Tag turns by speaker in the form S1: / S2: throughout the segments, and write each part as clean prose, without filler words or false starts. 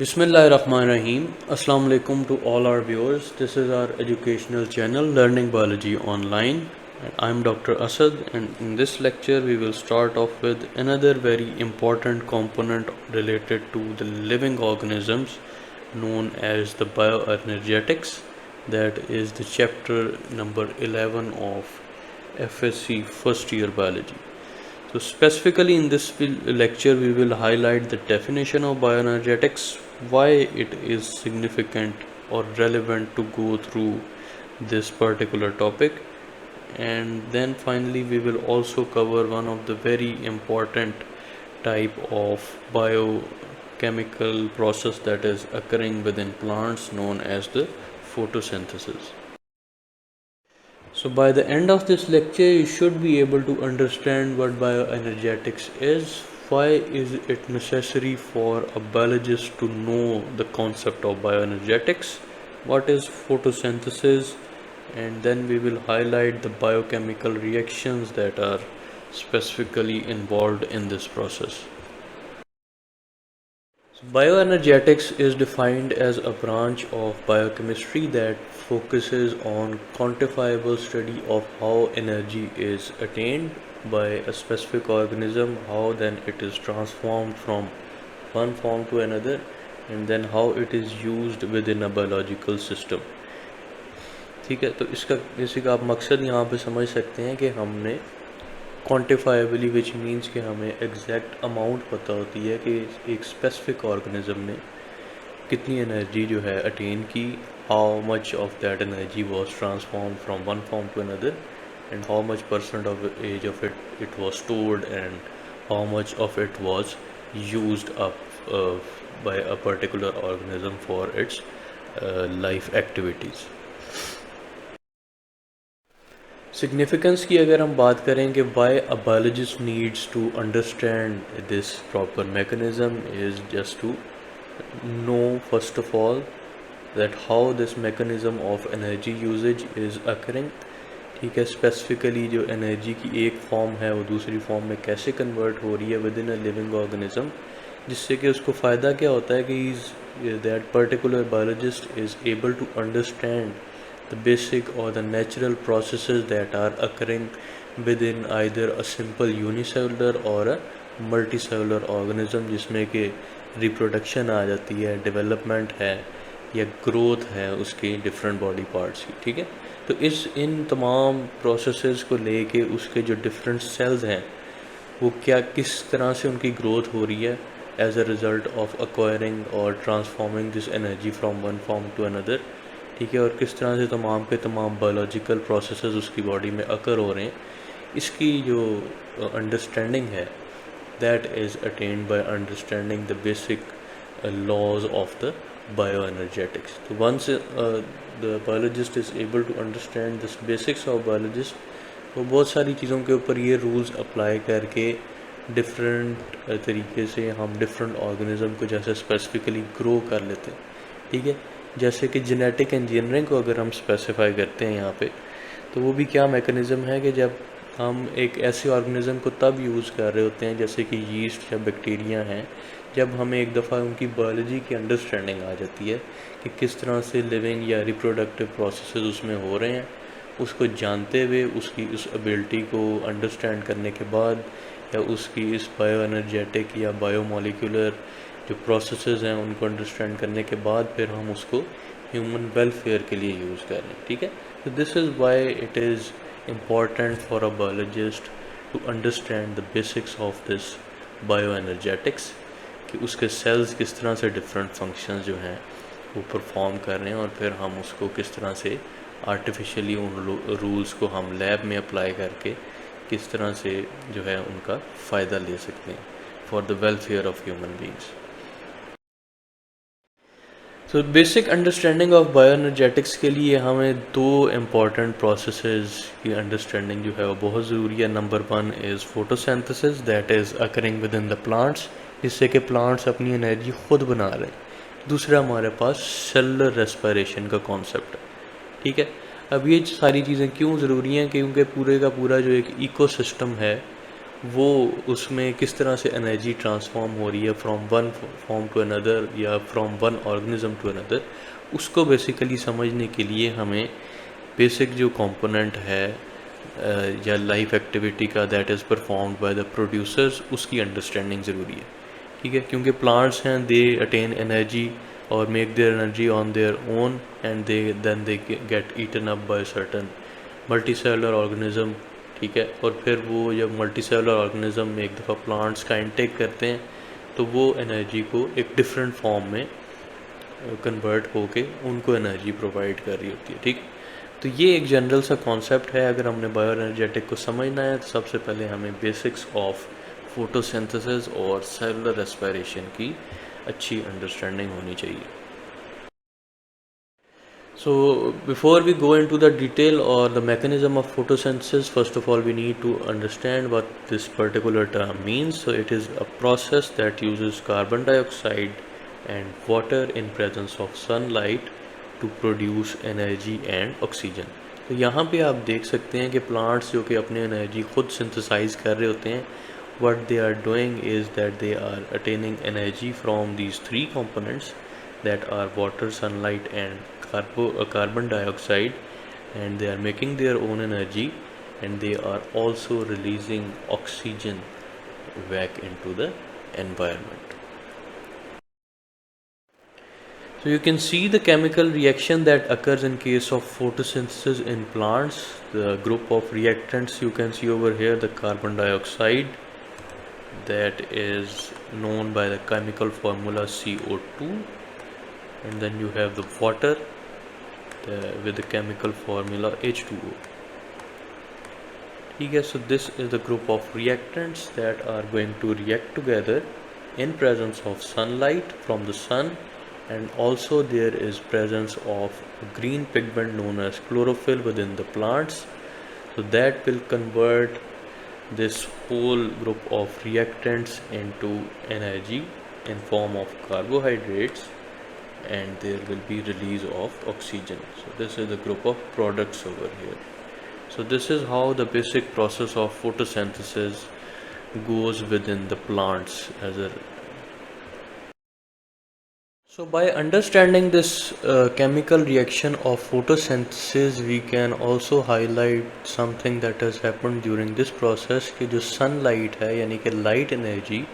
S1: Bismillahirrahmanirrahim. Assalamu alaikum to all our viewers. This is our educational channel Learning Biology Online. I'm Dr. Asad, and in this lecture we will start off with another very important component related to the living organisms known as the bioenergetics. That is the chapter number 11 of FSC first year biology. So specifically in this lecture we will highlight the definition of bioenergetics, why it is significant or relevant to go through this particular topic, and then finally we will also cover one of the very important type of biochemical process that is occurring within plants known as the photosynthesis. So by the end of this lecture, you should be able to understand what bioenergetics is, why is it necessary for a biologist to know the concept of bioenergetics, what is photosynthesis, and then we will highlight the biochemical reactions that are specifically involved in this process. Bioenergetics is defined as a branch of biochemistry that focuses on quantifiable study of how energy is attained by a specific organism, how then it is transformed from one form to another, and then how it is used within a biological system. ठीक है, तो इसका basic आप मकसद यहाँ पे समझ सकते हैं कि हमने क्वान्टिफाइबली विच मीन्स कि हमें एग्जैक्ट अमाउंट पता होती है कि एक स्पेसिफिक ऑर्गेनिज्म ने कितनी एनर्जी जो है अटेन की, how much of that energy was transform from one form to another, and how much percent of as of it was stored, and how much of it was used up by a particular organism for its life activities. Significance की अगर हम बात करें कि why a biologist needs to understand this proper mechanism is just to know first of all that how this mechanism of energy usage is occurring. ठीक है, specifically जो energy की एक फॉर्म है वो दूसरी फॉर्म में कैसे कन्वर्ट हो रही है within a living organism, जिससे कि उसको फ़ायदा क्या होता है कि that particular biologist is able to understand the basic or the natural processes that are occurring within either a simple unicellular or a multicellular organism, जिसमें कि रिप्रोडक्शन आ जाती है, डेवलपमेंट है या ग्रोथ है उसकी डिफरेंट बॉडी पार्ट्स की. ठीक है, तो इन तमाम प्रोसेसेस को लेके उसके जो डिफरेंट सेल्स हैं वो क्या किस तरह से उनकी ग्रोथ हो रही है as a result of acquiring और transforming this energy from one form to another. ठीक है, और किस तरह से तमाम के तमाम बायोलॉजिकल प्रोसेसेस उसकी बॉडी में अकर हो रहे हैं, इसकी जो अंडरस्टैंडिंग है that is attend by understanding the basic laws of the bioenergetics. तो once the biologist is able to understand this basics of biologist, वो बहुत सारी चीज़ों के ऊपर ये रूल्स अप्लाई करके डिफरेंट तरीके से हम डिफरेंट ऑर्गेनिज्म को जैसे स्पेसिफिकली ग्रो कर लेते हैं. ठीक है, जैसे कि जेनेटिक इंजीनियरिंग को अगर हम स्पेसिफाई करते हैं यहाँ पे, तो वो भी क्या मैकेनिज़्म है कि जब हम एक ऐसे ऑर्गेनिज़म को तब यूज़ कर रहे होते हैं जैसे कि यीस्ट या बैक्टीरिया हैं, जब हमें एक दफ़ा उनकी बायोलॉजी की अंडरस्टैंडिंग आ जाती है कि किस तरह से लिविंग या रिप्रोडक्टिव प्रोसेसेस उसमें हो रहे हैं. उसको जानते हुए उसकी उस एबिलिटी को अंडरस्टैंड करने के बाद या उसकी इस बायोएनर्जेटिक या बायोमोलिकुलर जो प्रोसेसेस हैं उनको अंडरस्टैंड करने के बाद फिर हम उसको ह्यूमन वेलफेयर के लिए यूज़ करें. ठीक है, तो this is why it is important for a biologist to understand the basics of this bioenergetics, कि उसके सेल्स किस तरह से डिफरेंट फंक्शंस जो हैं वो परफॉर्म कर रहे हैं, और फिर हम उसको किस तरह से आर्टिफिशियली उन रूल्स को हम लैब में अप्लाई करके किस तरह से जो है उनका फ़ायदा ले सकते हैं for the welfare of human beings. तो बेसिक अंडरस्टैंडिंग ऑफ बायोएनर्जेटिक्स के लिए हमें दो इम्पॉर्टेंट प्रोसेसेस की अंडरस्टैंडिंग जो है वो बहुत ज़रूरी है. Number one is photosynthesis that is occurring with in the plants, जिससे कि प्लांट्स अपनी एनर्जी खुद बना रहे हैं. दूसरा हमारे पास सेलुलर रेस्पिरेशन का कॉन्सेप्ट है. ठीक है, अब ये सारी चीज़ें क्यों ज़रूरी हैं, क्योंकि पूरे का पूरा जो एक इकोसिस्टम है वो उसमें किस तरह से एनर्जी ट्रांसफॉर्म हो रही है from one form to another या from one organism to another, उसको बेसिकली समझने के लिए हमें बेसिक जो कंपोनेंट है या लाइफ एक्टिविटी का that is performed by the producers, उसकी अंडरस्टैंडिंग ज़रूरी है। ठीक है, क्योंकि प्लांट्स हैं, दे अटेन एनर्जी और make their energy on their own and they get eaten up by certain multicellular organism. ठीक है, और फिर वो जब मल्टीसेलुलर ऑर्गेनिज्म में एक दफ़ा प्लांट्स का इंटेक करते हैं तो वो एनर्जी को एक डिफरेंट फॉर्म में कन्वर्ट होके उनको एनर्जी प्रोवाइड कर रही होती है। ठीक, तो ये एक जनरल सा कॉन्सेप्ट है। अगर हमने बायो एनर्जेटिक को समझना है तो सबसे पहले हमें बेसिक्स ऑफ फोटोसिंथेसिस और सेलुलर रेस्पिरेशन की अच्छी अंडरस्टैंडिंग होनी चाहिए। So before we go into the detail or the mechanism of photosynthesis, first of all we need to understand what this particular term means. So it is a process that uses carbon dioxide and water in presence of sunlight to produce energy and oxygen. तो यहाँ पे आप देख सकते हैं कि plants जो कि अपने एनर्जी खुद सिंथेसाइज कर रहे होते हैं, what they are doing is that they are attaining energy from these three components that are water, sunlight and carbon dioxide, and they are making their own energy and they are also releasing oxygen back into the environment. So you can see the chemical reaction that occurs in case of photosynthesis in plants. The group of reactants you can see over here, the carbon dioxide that is known by the chemical formula CO2, and then you have the water with the chemical formula H2O. Okay, so this is the group of reactants that are going to react together in presence of sunlight from the sun, and also there is presence of green pigment known as chlorophyll within the plants. So that will convert this whole group of reactants into energy in form of carbohydrates, and there will be release of oxygen. So this is the group of products over here. So this is how the basic process of photosynthesis goes within the plants as a. So by understanding this chemical reaction of photosynthesis, we can also highlight something that has happened during this process कि जो sunlight है यानी कि light energy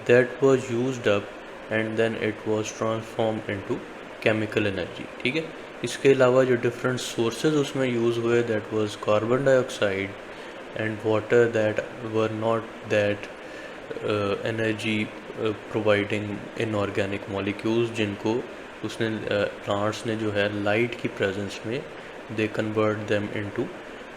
S1: that was used up and then it was transformed into chemical energy. ठीक है, इसके अलावा जो different sources उसमें use हुए, that was carbon dioxide and water that were not that energy providing inorganic molecules, जिनको उसने plants ने जो है light की presence में they convert them into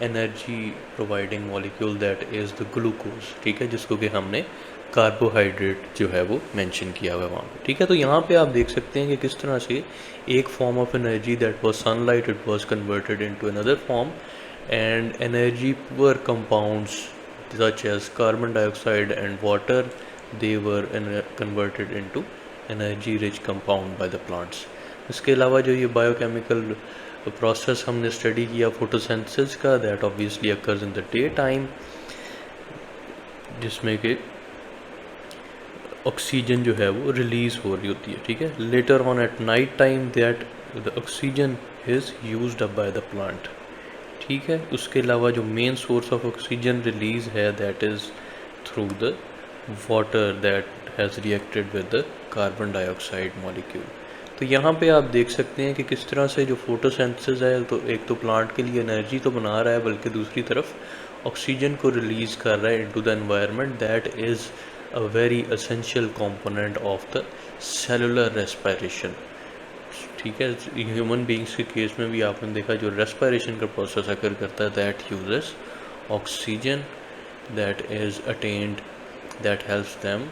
S1: energy providing molecule that is the glucose. ठीक है, जिसको कि हमने कार्बोहाइड्रेट जो है वो मेंशन किया हुआ है वहाँ पे। ठीक है, तो यहाँ पे आप देख सकते हैं कि किस तरह से एक form of energy that was sunlight, it was converted into another form, and energy poor compounds such as carbon dioxide and water, they were converted into energy rich compound by the plants. इसके अलावा जो ये biochemical process हमने study किया photosynthesis का, that obviously occurs in the day time, जिसमें कि oxygen जो है वो रिलीज़ हो रही होती है। ठीक है, later on at night time that the oxygen is used up by the plant. ठीक है, उसके अलावा जो main source of oxygen release है that is through the water that has reacted with the carbon dioxide molecule. तो यहाँ पे आप देख सकते हैं कि किस तरह से जो फोटोसिंथेसिस है, तो एक तो प्लांट के लिए एनर्जी तो बना रहा है, बल्कि दूसरी तरफ ऑक्सीजन को रिलीज़ कर रहा है into the environment, that is a very essential component of the cellular respiration. ठीक है, ह्यूमन बींग्स के केस में भी आपने देखा जो रेस्पिरेशन का प्रोसेस अकर करता है that uses oxygen that is attend, that helps them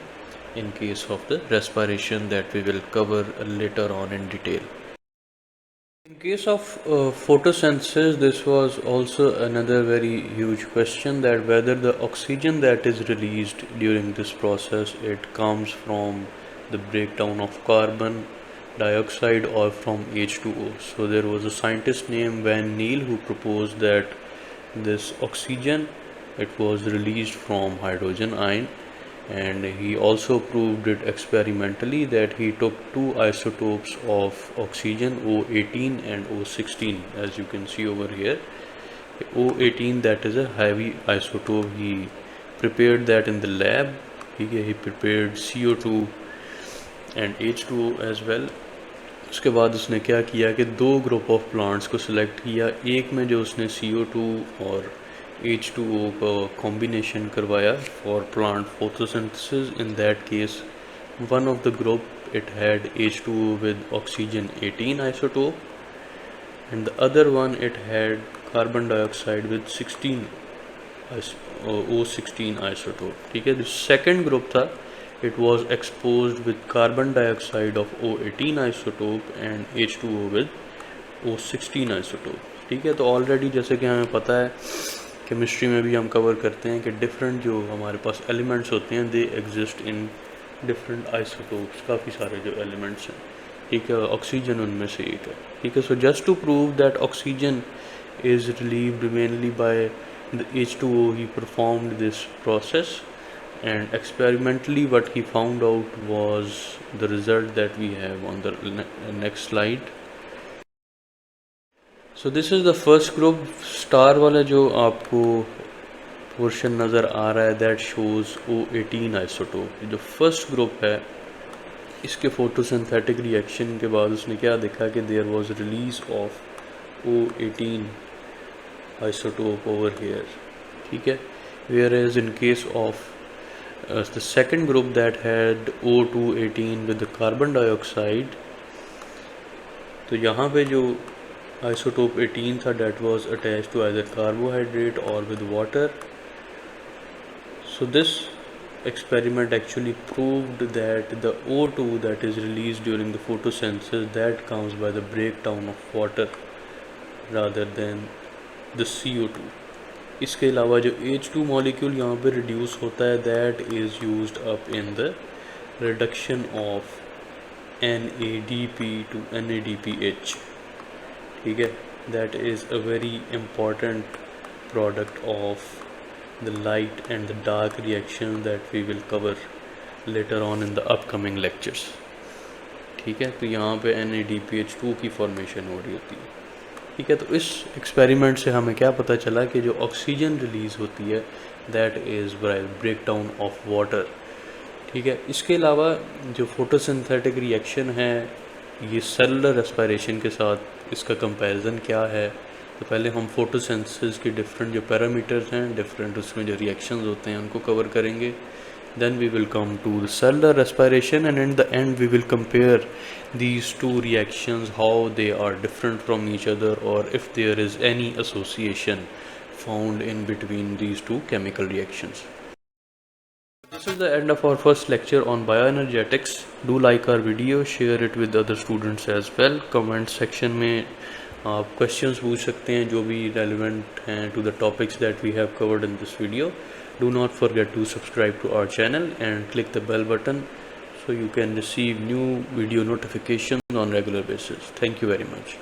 S1: in case of the respiration that we will cover later on in detail. In case of photosynthesis, this was also another very huge question, that whether the oxygen that is released during this process, it comes from the breakdown of carbon dioxide or from H2O. So there was a scientist named Van Niel who proposed that this oxygen it was released from hydrogen ion, and he also proved it experimentally that he took two isotopes of oxygen, O18 and O16, as you can see over here. O18, that is a heavy isotope, he prepared that in the lab. He prepared CO2 and H2O as well. उसके बाद उसने क्या किया कि दो group of plants को select किया, एक में जो उसने CO2 और H2O का कॉम्बिनेशन करवाया for plant photosynthesis. In that case one of the group it had H2O with oxygen 18 isotope and the other one it had carbon dioxide with 16 O16 isotope. ठीक है, जो सेकेंड ग्रुप था it was exposed with carbon dioxide of O18 isotope and H2O with O16 isotope. ठीक है, तो already जैसे कि हमें पता है केमिस्ट्री में भी हम कवर करते हैं कि डिफरेंट जो हमारे पास एलिमेंट्स होते हैं they exist in different isotopes, काफ़ी सारे जो एलिमेंट्स हैं. ठीक है, ऑक्सीजन उनमें से एक है. ठीक है, so just to prove that oxygen is relieved mainly by the H2O he performed this process, and experimentally what he found out was the result that we have on the next slide. So this is the first group. Star वाला जो आपको portion नज़र आ रहा है that shows O18 isotope. जो first group है इसके photosynthetic reaction के बाद उसने क्या देखा कि there was release of O18 isotope over here. ठीक है, whereas in case of the second group that had O218 with the carbon dioxide, तो यहाँ पे जो आइसोटोप 18 था that was attached to either carbohydrate or with water. So this experiment actually proved that the O2 that is released during the photosynthesis that comes by the breakdown of water rather than the CO2. इसके अलावा जो H2 molecule यहाँ पे reduce होता है that is used up in the reduction of NADP to NADPH. ठीक है, that is a very important product of the light and the dark reaction that we will cover later on in the upcoming lectures. ठीक है, तो यहाँ पे NADPH2 की formation हो रही होती है. ठीक है, तो इस एक्सपेरिमेंट से हमें क्या पता चला कि जो ऑक्सीजन रिलीज़ होती है that is by breakdown of water. ठीक है, इसके अलावा जो फोटोसिंथेटिक रिएक्शन है ये सेलुलर रेस्पिरेशन के साथ इसका कंपैरिजन क्या है. तो पहले हम फोटोसिंथेसिस के डिफरेंट जो पैरामीटर्स हैं, डिफरेंट उसमें जो रिएक्शंस होते हैं उनको कवर करेंगे. Then we will come to the cellular respiration, and in the end we will compare these two reactions, how they are different from each other, or if there is any association found in between these two chemical reactions. This is the end of our first lecture on bioenergetics. Do like our video, share it with other students as well. Comment section में आप questions पूछ सकते हैं जो भी relevant हैं to the topics that we have covered in this video. Do not forget to subscribe to our channel and click the bell button so you can receive new video notifications on regular basis. Thank you very much.